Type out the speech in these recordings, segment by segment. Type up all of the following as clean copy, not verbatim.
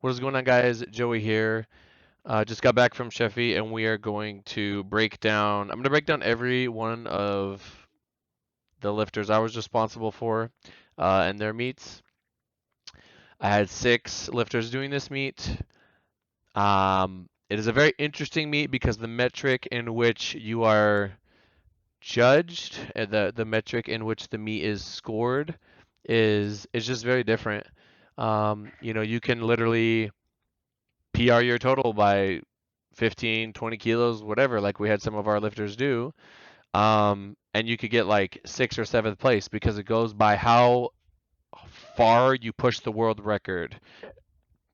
What is going on, guys? Joey here. Just got back from Sheffield, and we are going to break down. I'm going to break down every one of the lifters I was responsible for and their meets. I had 6 lifters doing this meet. It is a very interesting meet because the metric in which you are judged, and the metric in which the meet is scored, is just very different. You can literally PR your total by 15, 20 kilos, whatever, like we had some of our lifters do. And you could get like 6th or 7th place because it goes by how far you push the world record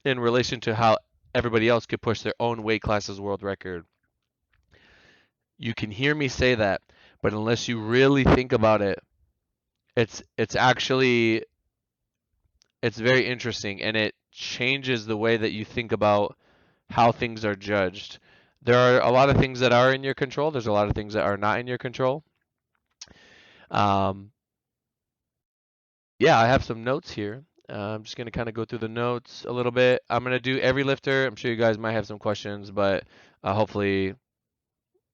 in relation to how everybody else could push their own weight class's world record. You can hear me say that, but unless you really think about it, it's actually it's very interesting, and it changes the way that you think about how things are judged. There are a lot of things that are in your control. There's a lot of things that are not in your control. Um, yeah, I have some notes here. I'm just going to kind of go through the notes a little bit. I'm going to do every lifter. I'm sure you guys might have some questions, but hopefully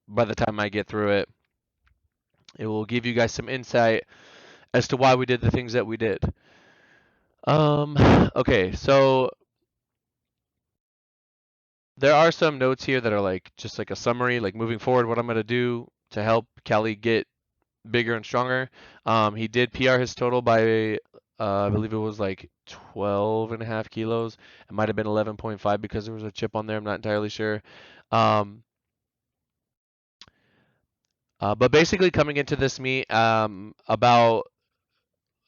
by the time I get through it, it will give you guys some insight as to why we did the things that we did. Um, okay, so there are some notes here that are like just like a summary, like moving forward, what I'm going to do to help Calle get bigger and stronger. He did PR his total by, I believe it was like 12 and a half kilos. It might have been 11.5 because there was a chip on there. I'm not entirely sure. Um, but basically, coming into this meet, about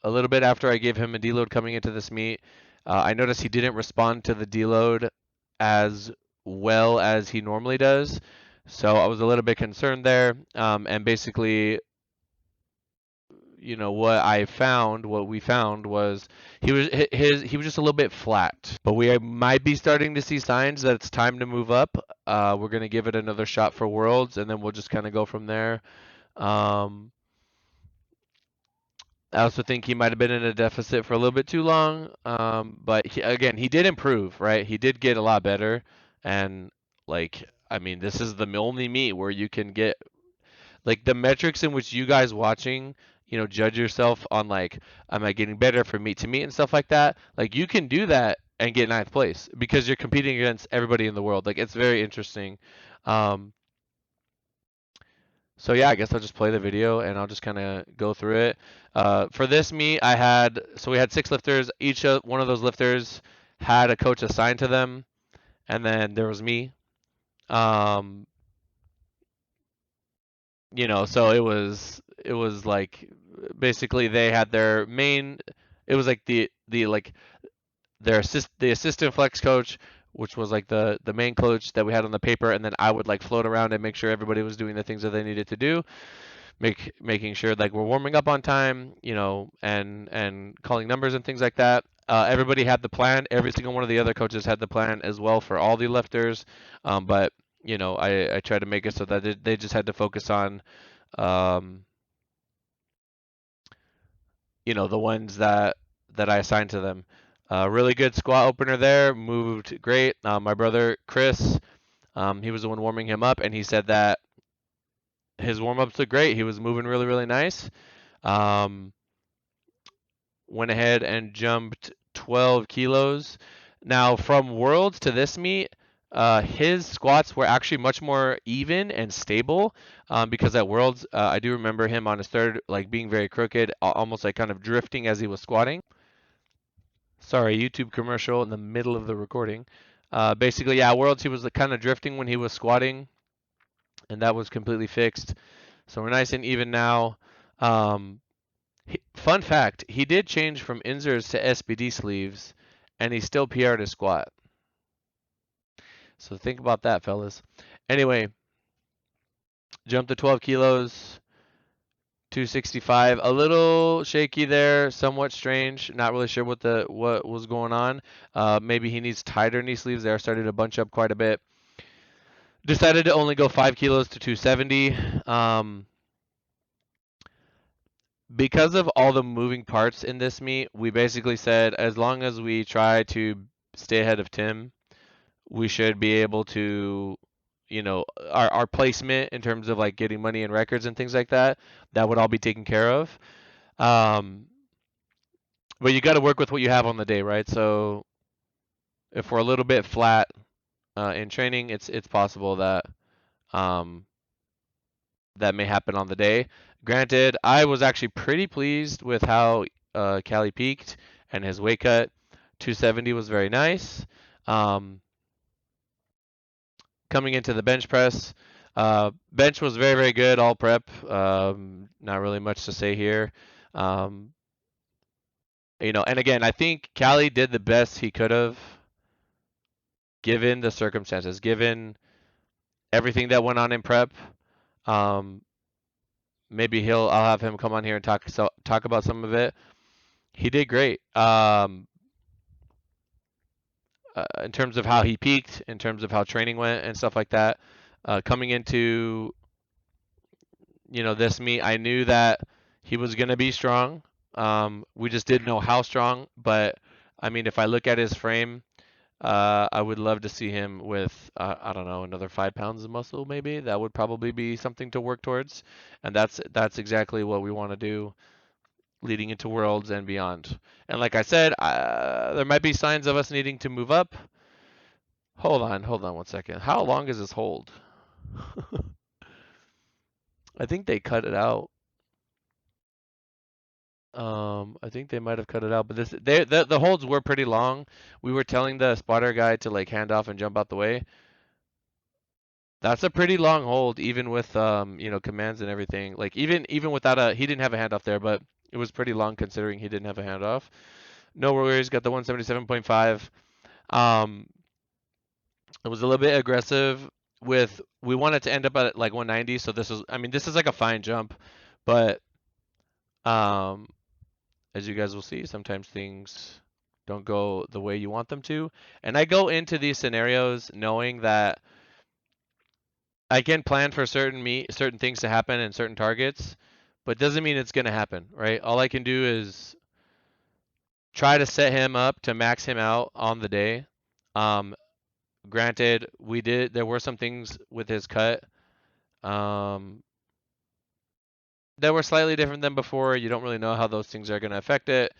a little bit after I gave him a deload coming into this meet, I noticed he didn't respond to the deload as well as he normally does. So I was a little bit concerned there. And basically, what we found was he was just a little bit flat. But we might be starting to see signs that it's time to move up. We're gonna give it another shot for Worlds, and then we'll just kind of go from there. Um, I also think he might have been in a deficit for a little bit too long. But again, he did improve, right? He did get a lot better, and like, I mean, this is the only meet where you can get like the metrics in which you guys watching, judge yourself on, like, am I getting better from meet to meet and stuff like that. Like, you can do that and get 9th place because you're competing against everybody in the world. Like, it's very interesting. Um, so yeah, I guess I'll just play the video and I'll just kind of go through it. For this meet, we had 6 lifters. Each one of those lifters had a coach assigned to them, and then there was me. Um, so it was like basically they had their main. It was like the like the assistant flex coach, which was like the main coach that we had on the paper, and then I would like float around and make sure everybody was doing the things that they needed to do, making sure like we're warming up on time, and calling numbers and things like that. Everybody had the plan. Every single one of the other coaches had the plan as well for all the lifters, but I tried to make it so that they just had to focus on, um, the ones that I assigned to them. Really good squat opener there, moved great. My brother Chris, he was the one warming him up, and he said that his warm ups looked great. He was moving really, really nice. Um, Went ahead and jumped 12 kilos. Now, from Worlds to this meet, his squats were actually much more even and stable, because at Worlds, I do remember him on his third, like being very crooked, almost like kind of drifting as he was squatting. Sorry, YouTube commercial in the middle of the recording. Basically, yeah, Worlds, he was kind of drifting when he was squatting, and that was completely fixed. So we're nice and even now. Um, Fun fact, he did change from inserts to SBD sleeves, and he still PR'd his squat. So think about that, fellas. Anyway, jumped to 12 kilos, 265. A little shaky there, somewhat strange. Not really sure what was going on. Maybe he needs tighter knee sleeves. They are starting to bunch up quite a bit. Decided to only go 5 kilos to 270. Because of all the moving parts in this meet, we basically said as long as we try to stay ahead of Tim. We should be able to, our placement in terms of like getting money and records and things like that, that would all be taken care of. Um, but you got to work with what you have on the day, right? So if we're a little bit flat in training, it's possible that um, that may happen on the day. Granted, I was actually pretty pleased with how Calle peaked and his weight cut. 270 was very nice. Um, Coming into the bench press, bench was very, very good, all prep. Not really much to say here. Um, and again, I think Calle did the best he could have given the circumstances, given everything that went on in prep. Um, Maybe I'll have him come on here and talk about some of it. He did great. In terms of how he peaked, in terms of how training went and stuff like that. Coming into this meet, I knew that he was going to be strong. We just didn't know how strong. But I mean, if I look at his frame, I would love to see him with I don't know, another 5 pounds of muscle maybe. That would probably be something to work towards, and that's exactly what we want to do leading into Worlds and beyond. And like I said, there might be signs of us needing to move up. Hold on 1 second. How long is this hold? I think they cut it out. I think they might have cut it out, but the holds were pretty long. We were telling the spotter guy to like hand off and jump out the way. That's a pretty long hold, even with commands and everything. Like even without he didn't have a handoff there, but it was pretty long considering he didn't have a handoff. No worries, got the 177.5. Um, it was a little bit aggressive we wanted to end up at like 190, so this is like a fine jump, but um as you guys will see, sometimes things don't go the way you want them to. And I go into these scenarios knowing that I can plan for certain things to happen and certain targets, but doesn't mean it's going to happen, right? All I can do is try to set him up to max him out on the day. Um, Granted, there were some things with his cut um, that were slightly different than before. You don't really know how those things are going to affect it.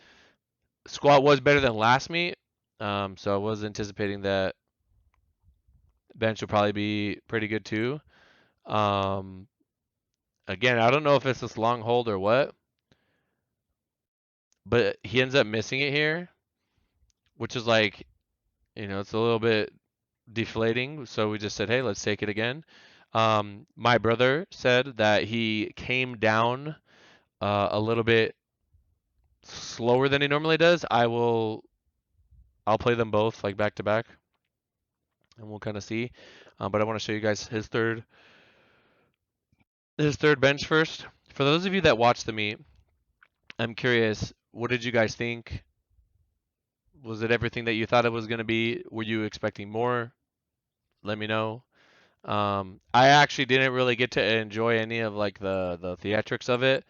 Squat was better than last meet, so I was anticipating that bench will probably be pretty good too. Um, Again, I don't know if it's this long hold or what, but he ends up missing it here, which is like, it's a little bit deflating. So we just said, hey, let's take it again. My brother said that he came down a little bit slower than he normally does. I'll play them both like back to back, and we'll kind of see. But I want to show you guys his third bench first. For those of you that watched the meet, I'm curious, what did you guys think? Was it everything that you thought it was going to be? Were you expecting more? Let me know. I actually didn't really get to enjoy any of like the theatrics of it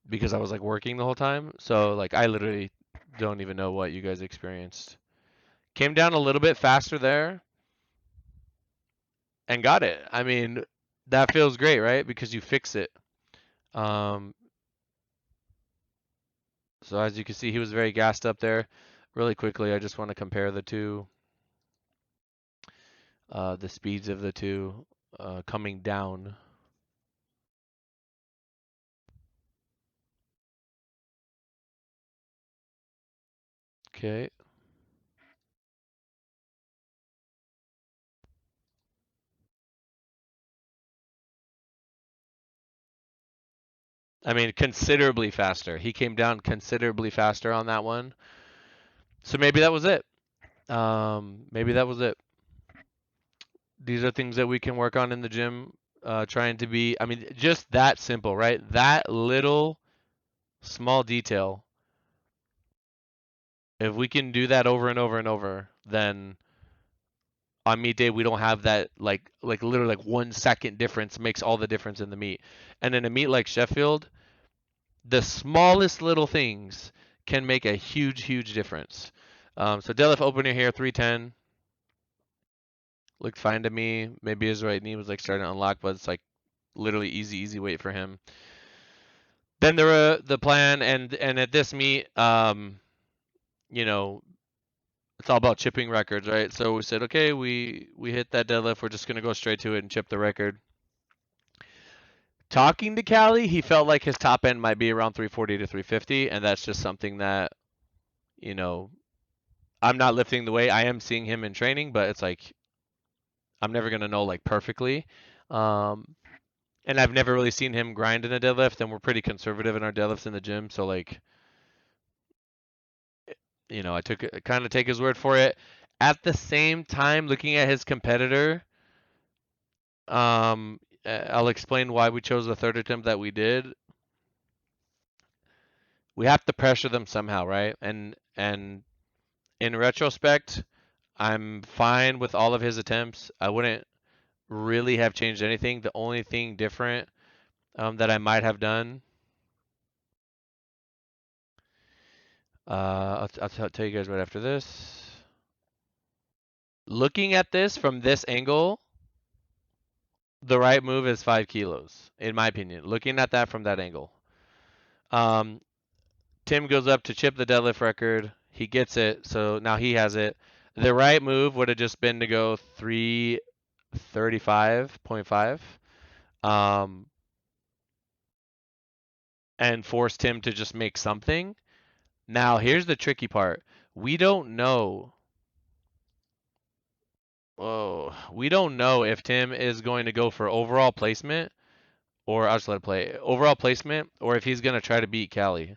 because I was like working the whole time. So like I literally don't even know what you guys experienced. Came down a little bit faster there and got it. I mean, that feels great, right? Because you fix it. Um, so as you can see, he was very gassed up there. Really quickly, I just want to compare the two, the speeds of the two coming down. Okay. I mean, considerably faster. He came down considerably faster on that one. So maybe that was it. Maybe that was it. These are things that we can work on in the gym. Trying to be, I mean, just that simple, right? That little small detail. If we can do that over and over and over, then on meet day we don't have that like literally like 1 second difference makes all the difference in the meet. And in a meet like Sheffield, the smallest little things can make a huge difference. So deadlift opener here, 310. Looked fine to me. Maybe his right knee was like starting to unlock, but it's like literally easy weight for him. Then the plan, and at this meet, you know, it's all about chipping records, right? So we said, okay, we hit that deadlift. We're just gonna go straight to it and chip the record. Talking to Calle, he felt like his top end might be around 340 to 350, and that's just something that, you know, I'm not lifting the weight. I am seeing him in training, but it's like I'm never gonna know like perfectly. Um, and I've never really seen him grind in a deadlift, and we're pretty conservative in our deadlifts in the gym. So like, I took kind of take his word for it. At the same time, looking at his competitor, I'll explain why we chose the third attempt that we did. We have to pressure them somehow, right? And in retrospect, I'm fine with all of his attempts. I wouldn't really have changed anything. The only thing different that I might have done, I'll tell you guys right after this. Looking at this from this angle, the right move is 5 kilos, in my opinion. Looking at that from that angle. Um, Tim goes up to chip the deadlift record. He gets it, so now he has it. The right move would have just been to go 335.5, and forced him to just make something. Now, here's the tricky part. We don't know. Oh, we don't know if Tim is going to go for overall placement, or I'll just let it play. Overall placement, or if he's going to try to beat Calle.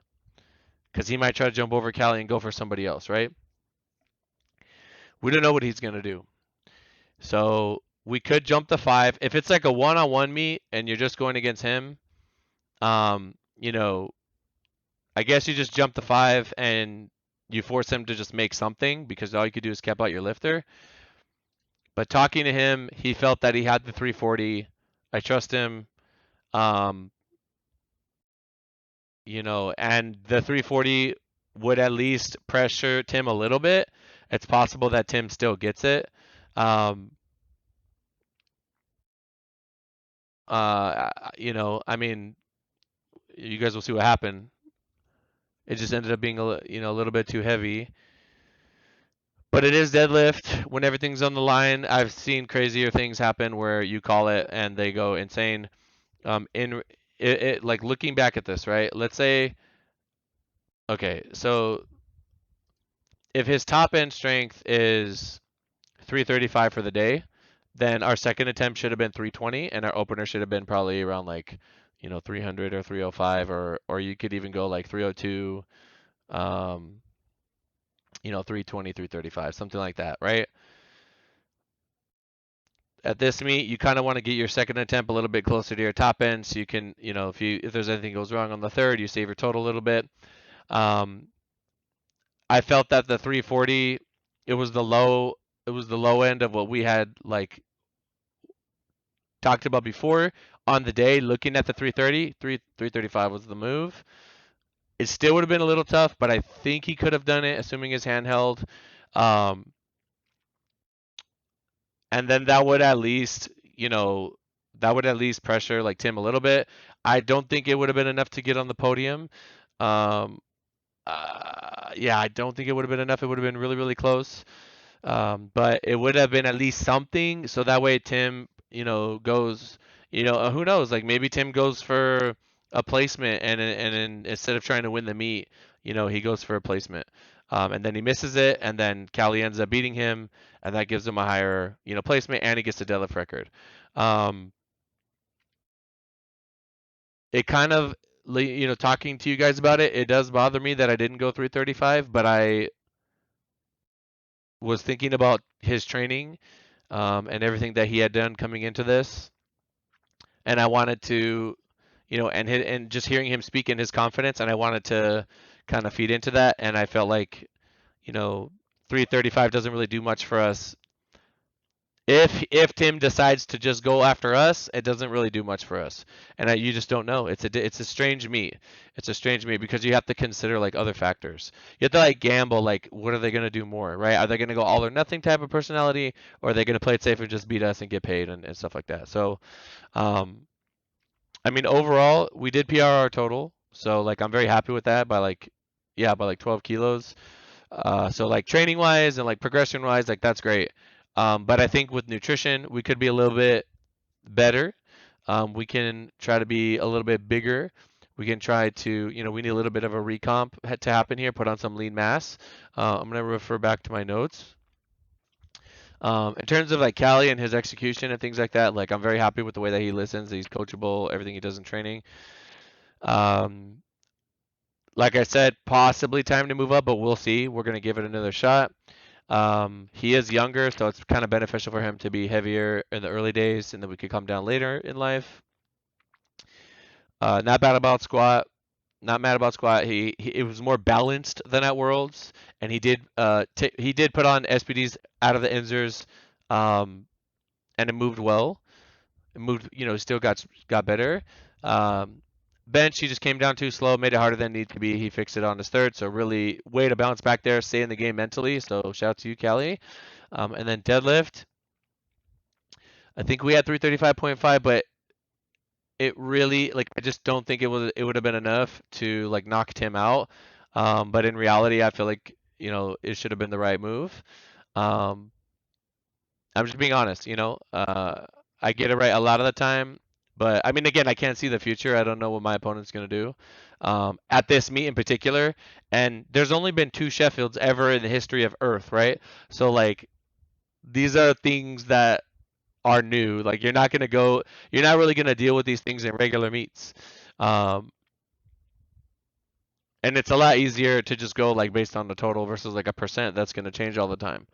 Because he might try to jump over Calle and go for somebody else, right? We don't know what he's going to do. So we could jump the 5. If it's like a one-on-one meet and you're just going against him, um, you know, I guess you just jump the 5 and you force him to just make something because all you could do is cap out your lifter. But talking to him, he felt that he had the 340. I trust him. Um, and the 340 would at least pressure Tim a little bit. It's possible that Tim still gets it. Um, I mean, you guys will see what happened. It just ended up being a little bit too heavy. But it is deadlift when everything's on the line. I've seen crazier things happen where you call it and they go insane. In it like looking back at this, right? Let's say, okay, so if his top end strength is 335 for the day, then our second attempt should have been 320, and our opener should have been probably around like, 300 or 305, or you could even go like 302, 320, 335, something like that, right? At this meet, you kind of want to get your second attempt a little bit closer to your top end, so you can, if there's anything goes wrong on the third, you save your total a little bit. Um, I felt that the 340, it was the low end of what we had like talked about before on the day. Looking at the 335 was the move. It still would have been a little tough, but I think he could have done it, assuming his handheld. Um, and then that would at least, pressure like Tim a little bit. I don't think it would have been enough to get on the podium. Um, yeah, I don't think it would have been enough. It would have been really, really close. But it would have been at least something, so that way Tim, goes, who knows? Like maybe Tim goes for a placement, and instead of trying to win the meet, he goes for a placement, and then he misses it, and then Calle ends up beating him, and that gives him a higher, placement, and he gets the deadlift record. Um, it kind of, talking to you guys about it, it does bother me that I didn't go 335, but I was thinking about his training, and everything that he had done coming into this, and I wanted to, and just hearing him speak in his confidence, and I wanted to kind of feed into that, and I felt like, you know, 335 doesn't really do much for us If Tim decides to just go after us, it doesn't really do much for us, and you just don't know. It's a strange meet. It's a strange meet because you have to consider like other factors. You have to like gamble like what are they gonna do more, right? Are they gonna go all or nothing type of personality, or are they gonna play it safe and just beat us and get paid and stuff like that? So, um, I mean overall we did PR our total, so like I'm very happy with that by like yeah by like 12 kilos. So like training wise and like progression wise, like that's great. But I think with nutrition, we could be a little bit better. We can try to be a little bit bigger. We can try to, we need a little bit of a recomp to happen here, put on some lean mass. I'm going to refer back to my notes. In terms of like Calle and his execution and things like that, like I'm very happy with the way that he listens. He's coachable, everything he does in training. Um, like I said, possibly time to move up, but we'll see. We're going to give it another shot. He is younger, so it's kind of beneficial for him to be heavier in the early days, and then we could come down later in life. Not bad about squat. Not mad about squat. He it was more balanced than at Worlds, and he did put on SPDs out of the Enzers, um, and it moved well. It moved, still got better. Um, Bench, he just came down too slow, made it harder than it needed to be. He fixed it on his third, so really way to bounce back there, stay in the game mentally. So shout out to you, Calle. And then deadlift, I think we had 335.5, but it really like I just don't think it would have been enough to like knock Tim out. But in reality, I feel like it should have been the right move. Um, I'm just being honest. I get it right a lot of the time, but I mean, again, I can't see the future. I don't know what my opponent's gonna do at this meet in particular. And there's only been two Sheffields ever in the history of Earth, right? So like these are things that are new. Like you're not really gonna deal with these things in regular meets. Um, and it's a lot easier to just go like based on the total versus like a percent that's gonna change all the time.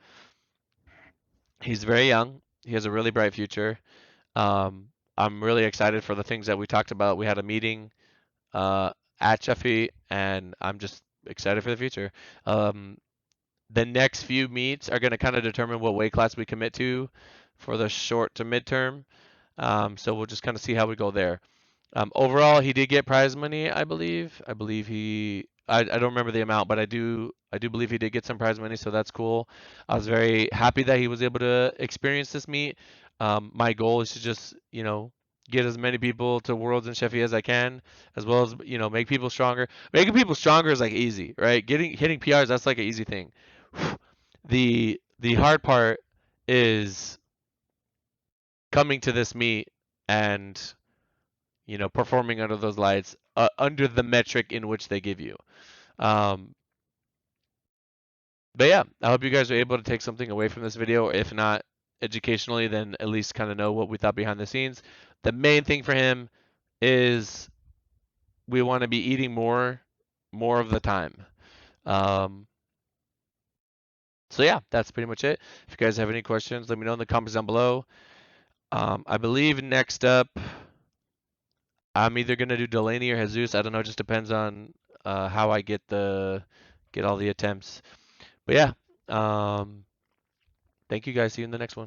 He's very young. He has a really bright future. I'm really excited for the things that we talked about. We had a meeting uh, at Sheffield, and I'm just excited for the future. Um, the next few meets are going to kind of determine what weight class we commit to for the short to midterm. So we'll just kind of see how we go there. Overall, he did get prize money, I believe. I don't remember the amount, but I do believe he did get some prize money, so that's cool. I was very happy that he was able to experience this meet. My goal is to just, get as many people to Worlds in Sheffield as I can, as well as, make people stronger. Making people stronger is like easy, right? Hitting PRs, that's like an easy thing. The hard part is coming to this meet and performing under those lights, under the metric in which they give you. Um, but yeah, I hope you guys are able to take something away from this video, or if not educationally, then at least kind of know what we thought behind the scenes. The main thing for him is we want to be eating more of the time. Um, so yeah, that's pretty much it. If you guys have any questions, let me know in the comments down below. I believe next up, I'm either gonna do Delaney or Jesus. I don't know. It just depends on how I get all the attempts. But yeah, thank you guys. See you in the next one.